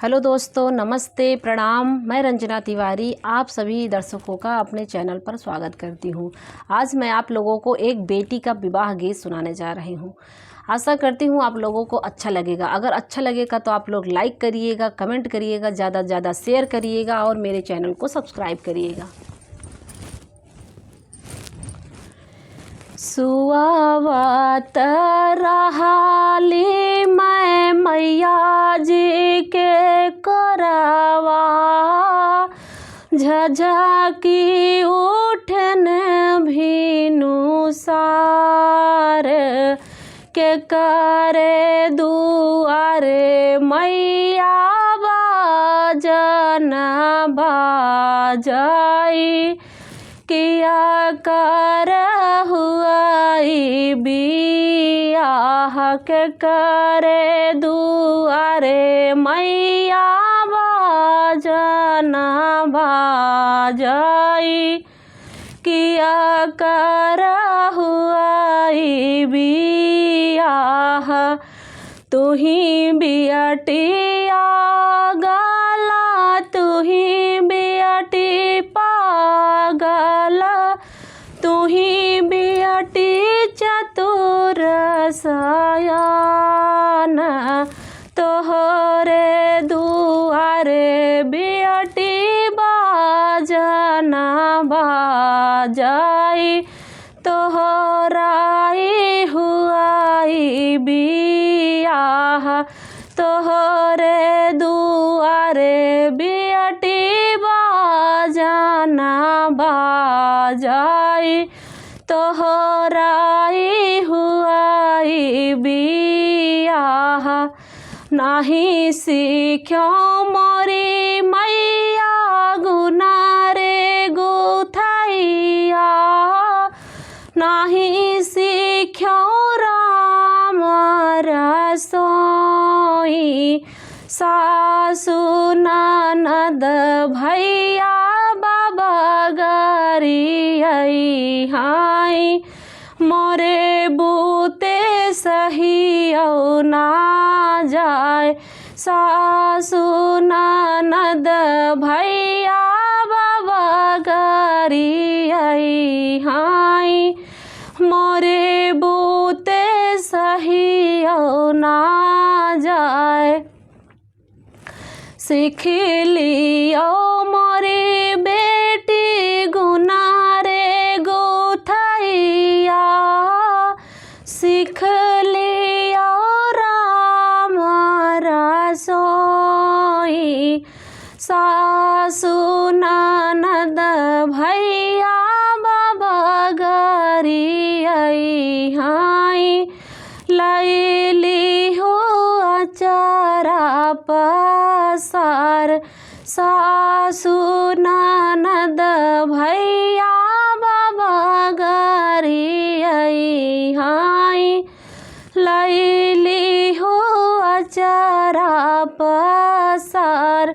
Hello दोस्तों, नमस्ते, प्रणाम। मैं रंजना तिवारी आप सभी दर्शकों का अपने चैनल पर स्वागत करती हूं। आज मैं आप लोगों को एक बेटी का विवाह गीत सुनाने जा रही हूं। आशा करती हूं आप लोगों को अच्छा लगेगा। अगर अच्छा लगेगा तो आप लोग लाइक करिएगा, कमेंट करिएगा, ज़्यादा से ज़्यादा शेयर करिएगा और मेरे चैनल को सब्सक्राइब करिएगा। सुआवत रहाली मैं मैया जी के करवा, झझकी उठन भीनु सार के करे दुआरे मैया बाजन बाजाई, किया कर हुआई बियाह के करे दुआरे मैया बाजन बाजाई, किया कर हुआई बियाह। तुही बियटिया गला, तुही बियटी पागला, तुही बियटी चतुर सयान, तोहरे दुआरे बियटी बाजन बाजाई, तोहराई हुआई बियाह। तोहरे दुआरे बियटी बाजन बाजाई, तोहराई हुआई बियाह। नाही सीख्यो मोरी मैया गुना रे गुथैया, नाही सीख्यो राम रसोई, सासु ननद भैया बाबा गरी हाई, मोरे बूते सही औ ना जाए, सासु ननद भैया बाबा गरी हाई, मोरे बूते सही औ ना जाए। सीख लियो मोरी बेटी गुना रे गुथैया, सीख लियो राम रसोई, सासु ननद भैया बाबा गरी हाई, लैली हो अचारा पसार, सासु ननद भैया बाबा गरी हाई, लैली हो अचारा पसार।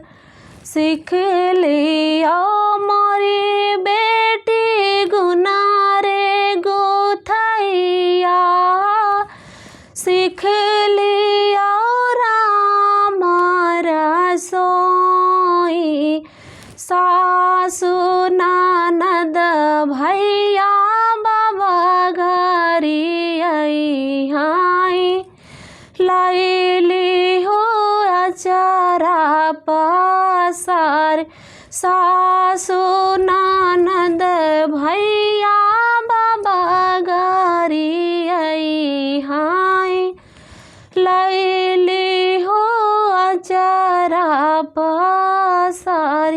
सीख लियो मोरी बेटी गुना रे गुथैया, सीख लियो राम रसोई, सासु ननद भैया बाबा गरी हाई, लैली हो अचारा पसार, सासु ननद भैया बाबा गरी हाई, लैली हो अचारा पसार।